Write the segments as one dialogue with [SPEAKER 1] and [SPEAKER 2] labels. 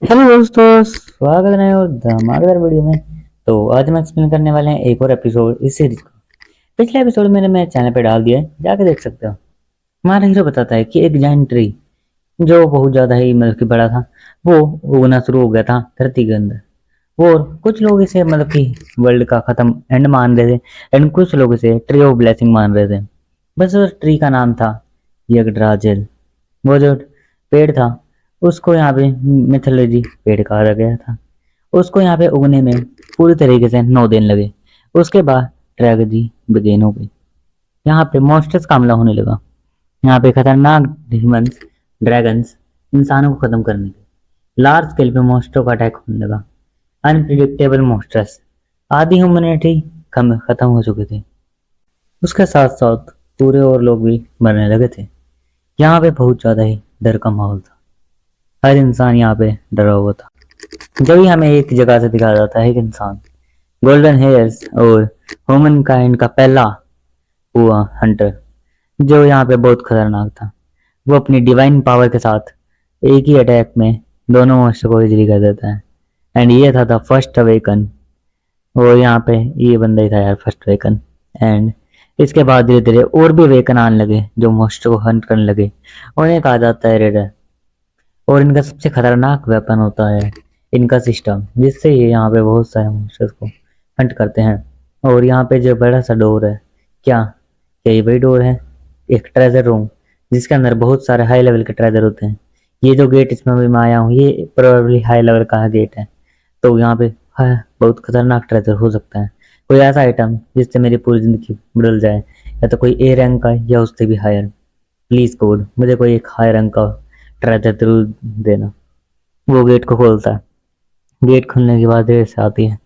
[SPEAKER 1] Hello दोस्तों, स्वागत है नए और धमाकेदार वीडियो में। तो आज हम एक्सप्लेन करने वाले हैं एक और एपिसोड इस सीरीज का। पिछले एपिसोड मैंने मेरे चैनल पे डाल दिया है, जाके देख सकते हो। हमारा हीरो बताता है कि एक जायंट ट्री जो बहुत ज्यादा ही मतलब कि बड़ा था, वो उगना शुरू हो गया था धरती के अंदर। और कुछ लोग इसे मतलब कि वर्ल्ड का खत्म एंड मान रहे थे, एंड कुछ लोग इसे ट्री ऑफ ब्लेसिंग मान रहे थे। बस उस ट्री का नाम था यगड्रासिल। वो जो पेड़ था उसको यहाँ पे मिथोलॉजी पेड़ कहा गया था। उसको यहाँ पे उगने में पूरी तरीके से 9 दिन लगे। उसके बाद ट्रेजेडी बिगेन हो गई। यहाँ पे मॉन्स्टर्स का हमला होने लगा। यहाँ पे खतरनाक डिमंस, ड्रैगन्स इंसानों को खत्म करने लगे। लार्ज स्केल पे मॉन्स्टरों का अटैक होने लगा। अनप्रिडिक्टेबल मॉन्स्टर्स, आधी ह्यूमैनिटी खत्म हो चुके थे। उसके साथ साथ पूरे और लोग भी मरने लगे थे। यहाँ पे बहुत ज्यादा ही डर का माहौल था। हर इंसान यहाँ पे डरा हुआ था। जब ही हमें एक जगह से दिखाया जाता है एक इंसान गोल्डन हेयर्स और ह्यूमन काइंड का पहला हुआ हंटर, जो यहाँ पे बहुत खतरनाक था। वो अपनी डिवाइन पावर के साथ एक ही अटैक में दोनों मॉन्स्टर को इजीली कर देता है। एंड ये था द फर्स्ट अवेकन। और यहाँ पे ये बंदा ही था यार, फर्स्ट अवेकन। एंड इसके बाद धीरे धीरे और भी अवेकन आने लगे जो मॉन्स्टर को हंट करने लगे। उन्हें कहा जाता है रेडर। और इनका सबसे खतरनाक वेपन होता है इनका सिस्टम, जिससे ये यहाँ पे बहुत सारे मॉन्स्टर्स को हंट करते हैं। और यहाँ पे जो बड़ा सा डोर है, क्या क्या ये वही डोर है? एक ट्रेजर रूम जिसके अंदर बहुत सारे हाई लेवल के ट्रेजर होते हैं। ये जो गेट इसमें भी मैं आया हूँ, ये प्रोबेबली हाई लेवल का गेट है। तो यहाँ पे बहुत खतरनाक ट्रेजर हो सकता है। कोई ऐसा आइटम जिससे मेरी पूरी जिंदगी बदल जाए, या तो कोई ए रैंक का या उससे भी हायर। प्लीज कोड मुझे कोई एक हाई रैंक का ट्रेजर जरूर देना। वो गेट को खोलता है। गेट खुलने के बाद देर से आती है।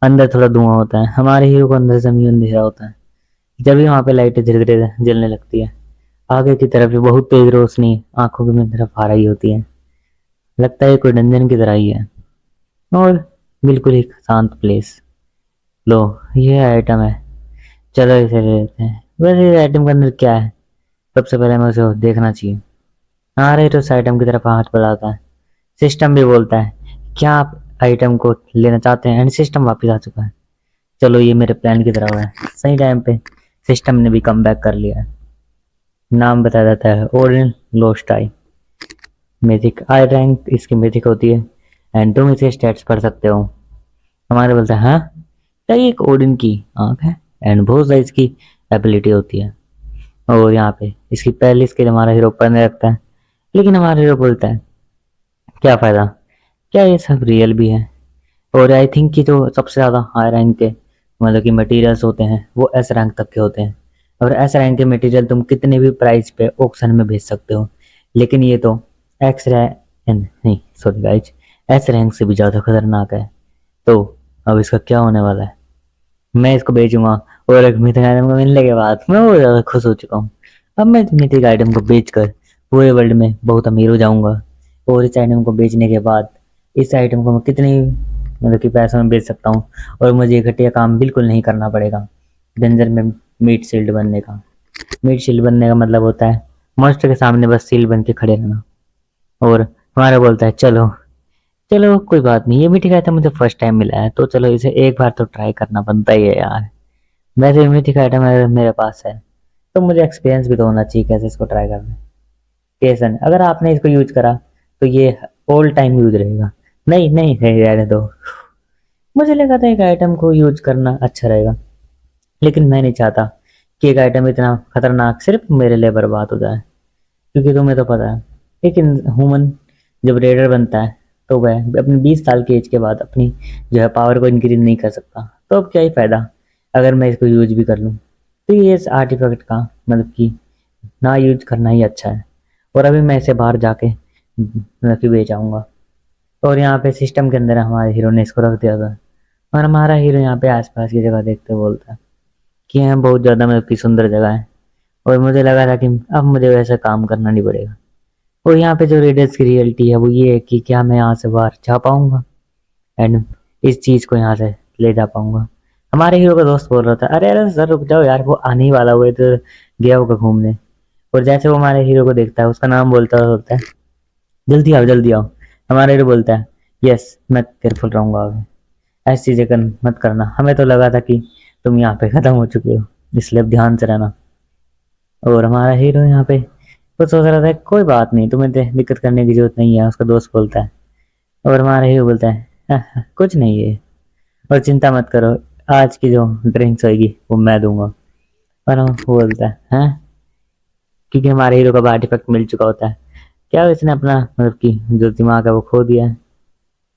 [SPEAKER 1] अंदर थोड़ा धुआं होता है। हमारे हीरो को अंदर से भी अंधेरा होता है। जब भी वहां पे लाइटें धीरे धीरे जलने लगती है, आगे की तरफ भी बहुत तेज रोशनी आंखों की तरफ आ रही होती है। लगता है कोई डंजन की तरह ही है। और बिल्कुल ही शांत प्लेस। लो, ये आइटम है, चलो इसे ले लेते हैं। वैसे इस आइटम के अंदर क्या है, सबसे पहले हमें उसे देखना चाहिए। हाँ, रहे तो उस आइटम की तरफ हाथ बढ़ाता है। सिस्टम भी बोलता है क्या आप आइटम को लेना चाहते हैं, एंड सिस्टम वापस आ चुका है। चलो, ये मेरे प्लान की तरह हुआ है। सही टाइम पे सिस्टम ने भी कम बैक कर लिया है। नाम बताया जाता है ओरिन लोस्ट आई। मिथिक आई रैंक इसकी मिथिक होती है, एंड तुम इसके स्टेट्स पढ़ सकते हो। हमारे बोलते हैं हाँ, क्या ये एक ओडिन की आंख है, एंड बहुत सारी इसकी एबिलिटी होती है। और यहाँ पे इसकी पहली स्किल हमारा हीरो पढ़ने रखता है। लेकिन हमारा हीरो बोलता है क्या फायदा, क्या ये सब रियल भी है? और आई थिंक कि जो सबसे ज़्यादा हाई रैंक के मतलब कि मटेरियल्स होते हैं वो एस रैंक तक के होते हैं। और एस रैंक के मटेरियल तुम कितने भी प्राइस पे ऑक्शन में बेच सकते हो। लेकिन ये तो एक्स रैंक नहीं, सॉरी गाइज, एस रैंक से भी ज़्यादा खतरनाक है। तो अब इसका क्या होने वाला है? मैं इसको बेचूंगा, और एक मिथिक आइटम को मिलने के बाद मैं बहुत ज़्यादा खुश हो चुका हूँ। अब मैं इस मिथिक आइटम को बेचकर पूरे वर्ल्ड में बहुत अमीर हो जाऊंगा। और इस आइटम को बेचने के बाद इस आइटम को मैं कितने मतलब कि पैसों में बेच सकता हूँ। और मुझे घटिया काम बिल्कुल नहीं करना पड़ेगा डेंजर में मीट शील्ड बनने का। मीट शील्ड बनने का मतलब होता है मॉन्स्टर के सामने बस सील बन के खड़े रहना। और हमारा बोलता है चलो चलो कोई बात नहीं, ये मीठी आइटम मुझे फर्स्ट टाइम मिला है, तो चलो इसे एक बार तो ट्राई करना बनता ही है यार। वैसे भी मीठी आइटम अगर मेरे पास है तो मुझे एक्सपीरियंस भी तो होना चाहिए कैसे इसको ट्राई करना है। केसन, अगर आपने इसको यूज करा तो ये ऑल टाइम यूज रहेगा। नहीं नहीं नहीं, रहने दो। मुझे लगा था एक आइटम को यूज करना अच्छा रहेगा, लेकिन मैं नहीं चाहता कि एक आइटम इतना खतरनाक सिर्फ मेरे लिए बर्बाद हो जाए। क्योंकि तुम्हें तो पता है, लेकिन ह्यूमन जब रेडर बनता है तो वह अपनी 20 साल की एज के बाद अपनी जो है पावर को इंक्रीज नहीं कर सकता। तो अब क्या ही फायदा अगर मैं इसको यूज भी कर लूँ। तो ये इस आर्टिफैक्ट का मतलब कि ना यूज करना ही अच्छा है। और अभी मैं इसे बाहर जाके मतलब कि बेच आऊंगा। और यहाँ पे सिस्टम के अंदर हमारे हीरो ने इसको रख दिया था। और हमारा हीरो यहाँ पे आसपास की जगह देखते हुए बोलता है कि यहाँ बहुत ज़्यादा मतलब कि सुंदर जगह है। और मुझे लगा था कि अब मुझे वैसा काम करना नहीं पड़ेगा। और यहाँ पे जो रेडर्स की रियलिटी है वो ये है कि क्या मैं यहाँ से बाहर जा पाऊंगा, एंड इस चीज़ को यहाँ से ले जा पाऊंगा। हमारे हीरो का दोस्त बोल रहा था अरे अरे सर रुक जाओ यार, वो आने ही वाला हुआ है तो गया होगा घूमने। और जैसे वो हमारे हीरो को देखता है, उसका नाम बोलता है जल्दी आओ जल्दी आओ। हमारा हीरो बोलता है यस, मैं केयरफुल रहूंगा आगे। ऐसी चीजें मत करना, हमें तो लगा था कि तुम यहाँ पे खत्म हो चुके हो, इसलिए अब ध्यान से रहना। और हमारा हीरो यहाँ पे कुछ सोच रहा था, कोई बात नहीं, तुम्हें दिक्कत करने की जरूरत नहीं है, उसका दोस्त बोलता है। और हमारा हीरो बोलता है, "हाँ, हाँ, कुछ नहीं है, और चिंता मत करो, आज की जो ड्रिंक्स होगी वो मैं दूंगा।" और वो बोलता है, हाँ, क्योंकि हमारे हीरो का बैड इफेक्ट मिल चुका होता है, क्या इसने अपना मतलब कि जो दिमाग है वो खो दिया है।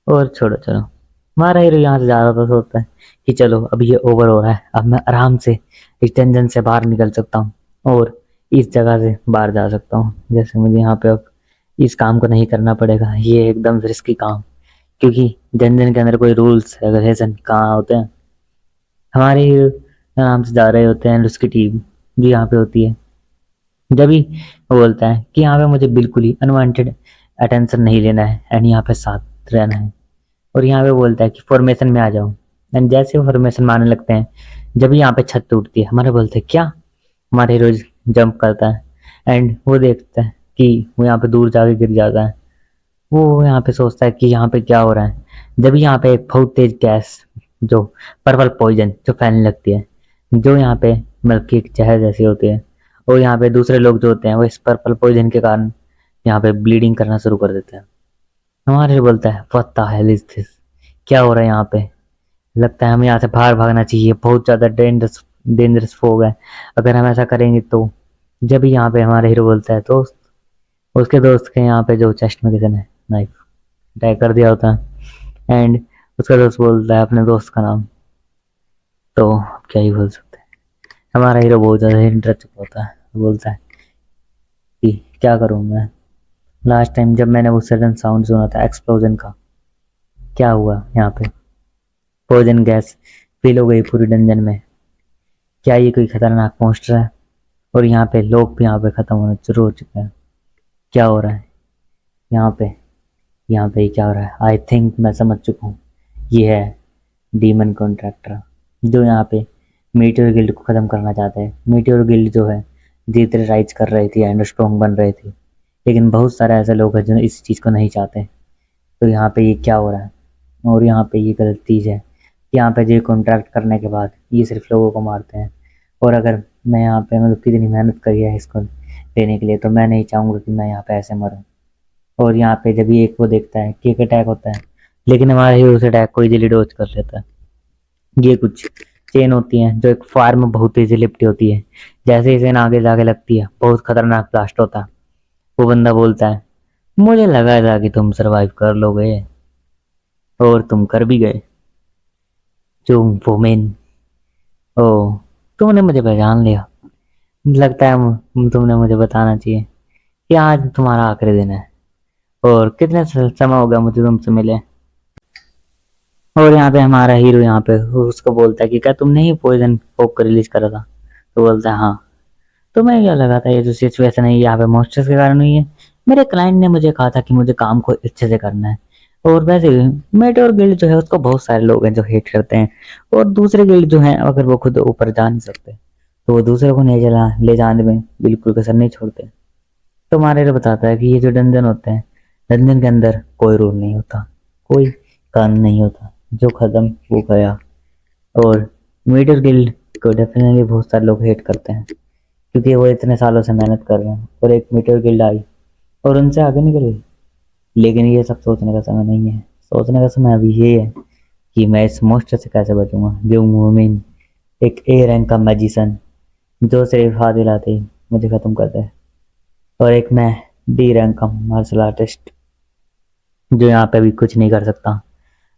[SPEAKER 1] और छोड़ो चलो, हमारा हीरो यहाँ से ज्यादा तो सोचता है कि चलो अब ये ओवर हो रहा है, अब मैं आराम से इस टेंशन से बाहर निकल सकता हूँ और इस जगह से बाहर जा सकता हूँ। जैसे मुझे यहाँ पे अब इस काम को नहीं करना पड़ेगा, ये एकदम रिस्की काम, क्योंकि जन के अंदर कोई रूल्स रेगुलेशन कहाँ होते हैं। हमारे हीरो आराम से जा रहे होते हैं, उसकी टीम भी यहाँ पे होती है। जब ही वो बोलता है कि यहाँ पे मुझे बिल्कुल ही अनवांटेड अटेंशन नहीं लेना है एंड यहाँ पे साथ रहना है, और यहाँ पे बोलता है कि फॉर्मेशन में आ जाओ। एंड जैसे वो फॉर्मेशन मारने लगते हैं, जब यहाँ पे छत टूटती है, हमारे बोलते हैं क्या, हमारे हीरो जंप करता है एंड वो देखता है कि वो यहाँ पे दूर जाके गिर जाता है। वो यहाँ पे सोचता है कि यहाँ पे क्या हो रहा है, जब यहाँ पे एक बहुत तेज गैस, जो पर्पल पॉइजन जो फैलने लगती है, जो यहाँ पे मतलब कि एक जहर जैसी होती है, और यहाँ पे दूसरे लोग जो होते हैं वो इस पर्पल पॉइजन के कारण यहाँ पे ब्लीडिंग करना शुरू कर देते हैं। हमारे लिए बोलता है, what the hell is this, क्या हो रहा है यहाँ पे, लगता है हमें यहाँ से बाहर भागना चाहिए, बहुत ज्यादा डेंजरस डेंजरस फोग है, अगर हम ऐसा करेंगे तो। जब भी यहाँ पे हमारे हीरो बोलता है, दोस्त, उसके दोस्त के यहाँ पे जो चेस्ट में किसी ने नाइफ अटैक कर दिया होता है एंड उसका दोस्त बोलता है अपने दोस्त का नाम, तो अब क्या ही बोल सकते हैं। हमारा हीरो बहुत ज्यादा डर चुका होता है, बोलता है कि क्या करूं मैं, लास्ट टाइम जब मैंने वो सडन साउंड सुना था एक्सप्लोजन का, क्या हुआ यहाँ पे, पॉइजन गैस फील हो गई पूरी डंजन में, क्या ये कोई खतरनाक मॉन्स्टर है, और यहाँ पे लोग भी यहाँ पे खत्म होने शुरू हो चुके हैं, क्या हो रहा है यहाँ पे, यहाँ पे क्या हो रहा है। आई थिंक मैं समझ चुका हूँ, ये है डीमन कॉन्ट्रैक्टर, जो यहाँ पे मीटियोर गिल्ड को ख़त्म करना चाहते हैं। मीटियोर गिल्ड जो है धीरे धीरे राइज कर रही थी एंड स्ट्रॉन्ग बन रही थी, लेकिन बहुत सारे ऐसे लोग हैं जो इस चीज़ को नहीं चाहते। तो यहाँ पे ये क्या हो रहा है, और यहाँ पे ये गलत चीज़ है, यहाँ पे जो कॉन्ट्रैक्ट करने के बाद ये सिर्फ लोगों को मारते हैं, और अगर मैं यहाँ पे मतलब कितनी मेहनत करी है इसको देने के लिए, तो मैं नहीं चाहूँगा कि मैं यहाँ पे ऐसे मरूँ। और यहाँ पे जब ये एक वो देखता है कि एक अटैक होता है, लेकिन हमारा हीरो उस अटैक को इजीली डॉज कर लेता है। ये कुछ चेन होती हैं जो एक फायर में बहुत तेजी लिपटी होती है, जैसे ही चेन आगे जाके लगती है बहुत खतरनाक ब्लास्ट होता है। वो बंदा बोलता है, मुझे लगा था कि तुम सरवाइव कर लोगे, और तुम कर भी गए। जो वोमेन, ओ, तुमने मुझे पहचान लिया, लगता है तुमने मुझे बताना चाहिए कि आज तुम्हारा आखिरी दिन है, और कितने समय हो गया मुझे तुमसे मिले। और यहाँ पे हमारा हीरो यहाँ पे उसको बोलता है कि क्या तुमने ही पॉइजन पोक को रिलीज करा था, तो बोलता है हाँ। तो मैं क्या लगा था ये जो सिचुएशन है यहाँ पे मॉन्स्टर्स के कारण हुई है, मेरे क्लाइंट ने मुझे कहा था कि मुझे काम को अच्छे से करना है, और वैसे भी मेटोर गिल्ड जो है उसको बहुत सारे लोग हैं जो हेट करते हैं, और दूसरे गिल्ड जो हैं अगर वो खुद ऊपर जा नहीं सकते तो वो दूसरे को नहीं चला ले जाने में बिल्कुल कसर नहीं छोड़ते। तो हमारे लिए बताता है कि ये जो डंजन होते हैं, डंजन के अंदर कोई रूल नहीं होता, कोई कानून नहीं होता, जो खत्म वो गया। और मेटोर गिल्ड को डेफिनेटली बहुत सारे लोग हेट करते हैं, क्योंकि वो इतने सालों से मेहनत कर रहे हैं, और एक मीटर गिल्ड आई और उनसे आगे निकल गई। लेकिन ये सब सोचने का समय नहीं है, सोचने का समय अभी ये है कि मैं इस मॉन्स्टर से कैसे बचूंगा, जो मोमिन एक ए रैंक का मैजिशियन जो सिर्फ हाथ हिलाते ही मुझे खत्म कर दे, और एक मैं डी रैंक का मार्शल आर्टिस्ट जो यहाँ पे भी कुछ नहीं कर सकता।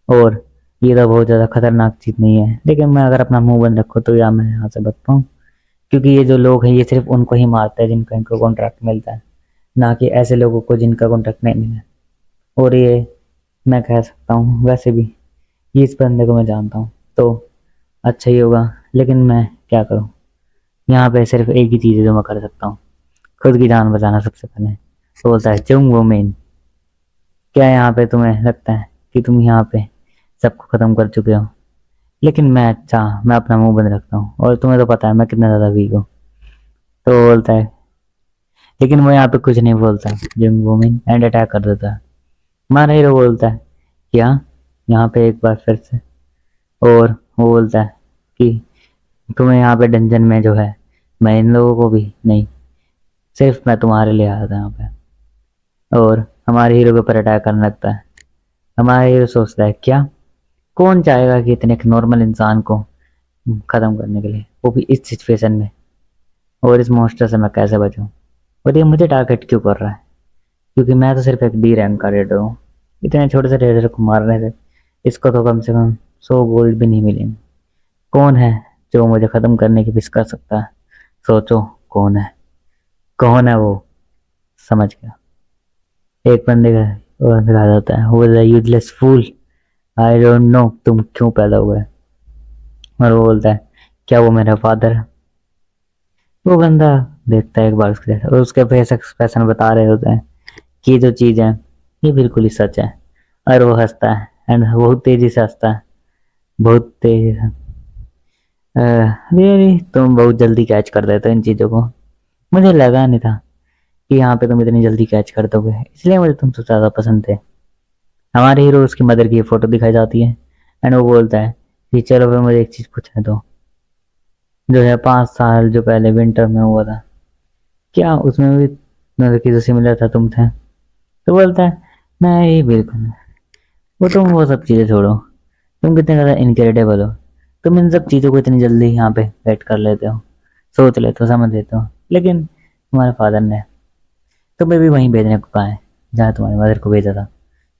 [SPEAKER 1] और ये तो बहुत ज़्यादा खतरनाक चीज़ नहीं है, लेकिन मैं अगर अपना मुंह बंद रखूँ तो या मैं यहाँ से बच पाऊँ, क्योंकि ये जो लोग हैं ये सिर्फ उनको ही मारते हैं जिनका इनको कॉन्ट्रैक्ट मिलता है, ना कि ऐसे लोगों को जिनका कॉन्ट्रैक्ट नहीं मिला। और ये मैं कह सकता हूँ वैसे भी ये इस बंदे को मैं जानता हूँ, तो अच्छा ही होगा, लेकिन मैं क्या करूँ, यहाँ पे सिर्फ एक ही चीज़ है जो मैं कर सकता हूँ, खुद की जान बचाना सबसे पहले। तो बोलता है, चुंग वो मेन, क्या यहाँ पे तुम्हें लगता है कि तुम यहाँ पे सबको खत्म कर चुके हो, लेकिन मैं अपना मुंह बंद रखता हूँ, और तुम्हें तो पता है मैं कितना ज़्यादा वीक हूँ। तो बोलता है, लेकिन वो यहाँ पे कुछ नहीं बोलता, जिंग वूमेन एंड अटैक कर देता है। हमारा हीरो बोलता है क्या? यहाँ पे एक बार फिर से, और वो बोलता है कि तुम्हें यहाँ पे डंजन में जो है, मैं इन लोगों को भी नहीं, सिर्फ मैं तुम्हारे लिए आया था यहाँ पे। और हमारे हीरो के ऊपर अटैक करने लगता है। हमारा हीरो सोचता है क्या, कौन चाहेगा कि इतने एक नॉर्मल इंसान को खत्म करने के लिए, वो भी इस सिचुएशन में, और इस मॉन्स्टर से मैं कैसे बचूं, और ये मुझे टारगेट क्यों कर रहा है, क्योंकि मैं तो सिर्फ एक डी रैंक का रेडर हूँ। इतने छोटे से रेडर को मारने से इसको तो कम से कम 100 गोल्ड भी नहीं मिलेंगे। कौन है जो मुझे खत्म करने की विश कर सकता है? सोचो कौन है, कौन है वो? समझ गया। एक बंदे का वो दिखा जाता है, वो useless fool, I don't know तुम क्यों पैदा हुए। और वो बोलता है क्या वो मेरा फादर है? वो बंदा देखता है एक बार उसके, और उसके फेस एक्सप्रेशन बता रहे होते हैं कि ये जो चीज है ये बिल्कुल ही सच है। और वो हंसता है, एंड बहुत तेजी से हंसता है, बहुत तेजी से। रियली तुम बहुत जल्दी कैच कर देते हो इन चीजों को। मुझे लगा नहीं था कि यहाँ पे तुम इतनी जल्दी कैच कर दोगे, इसलिए मुझे तुमसे ज्यादा पसंद थे। हमारे हीरो उसकी मदर की फोटो दिखाई जाती है, एंड वो बोलता है कि चलो फिर मुझे एक चीज पूछने दो, जो है 5 साल जो पहले विंटर में हुआ था, क्या उसमें भी लड़की जो सिमिलर था तुम थे? तो बोलता है नहीं बिल्कुल। वो तुम वो सब चीजें छोड़ो, तुम कितने ज्यादा इनक्रेडिबल हो, तुम इन सब चीजों को इतनी जल्दी यहाँ पे गेट कर लेते हो, सोच लेते हो, समझ लेते हो। लेकिन तुम्हारे फादर ने तुम्हें भी वहीं भेजने को कहा है जहाँ तुम्हारी मदर को भेजा था।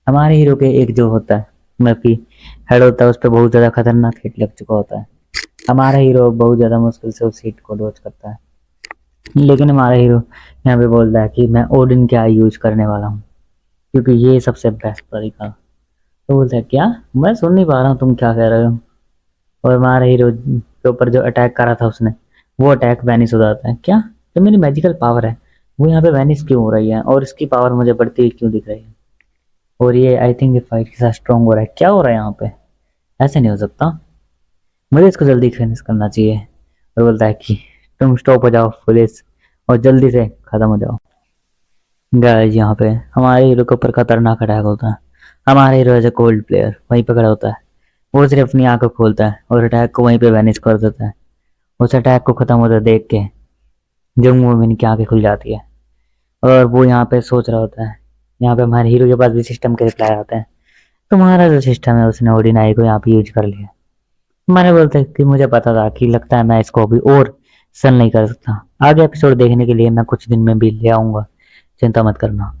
[SPEAKER 1] हमारे हीरो के एक जो होता है, मतलब कि हेड होता है, उस पर बहुत ज्यादा खतरनाक हिट लग चुका होता है। हमारा हीरो बहुत ज्यादा मुश्किल से उस हिट को डॉच करता है। लेकिन हमारा हीरो यहाँ पे बोलता है कि मैं ओडिन क्या यूज करने वाला हूँ, क्योंकि ये सबसे बेस्ट तरीका। तो बोलता है क्या, मैं सुन नहीं पा रहा हूँ तुम क्या कह रहे हो। और हमारा हीरो के ऊपर जो अटैक करा था उसने, वो अटैक वैनिश हो जाता है। क्या, तो मेरी मैजिकल पावर है वो यहाँ पे वैनिश क्यों हो रही है, और इसकी पावर मुझे बढ़ती हुई क्यों दिख रही है? और ये आई थिंक ये फाइट के साथ स्ट्रॉन्ग हो रहा है। क्या हो रहा है यहाँ पे? ऐसे नहीं हो सकता, मुझे इसको जल्दी फिनिश करना चाहिए। और बोलता है कि तुम स्टॉप हो जाओ पुलिस, और जल्दी से खत्म हो जाओ। गाइस यहाँ पे हमारे हीरो के ऊपर खतरनाक अटैक होता है। हमारा hero as a cold player वहीं पे खड़ा होता है। वो सिर्फ अपनी आंखों खोलता है और अटैक को वहीं पे वैनिश कर देता है। उस अटैक को खत्म होता देख के जम्मू मोमिन की आंखें खुल जाती है, और वो यहाँ पे सोच रहा होता है। यहाँ पे हमारे हीरो के पास भी सिस्टम के रिप्लाई आते हैं, तुम्हारा जो सिस्टम है उसने ओडिनाई को यहाँ पे यूज कर लिया। मैंने बोलते कि मुझे पता था कि लगता है मैं इसको अभी और सन नहीं कर सकता। आगे एपिसोड देखने के लिए मैं कुछ दिन में भी ले आऊंगा, चिंता मत करना।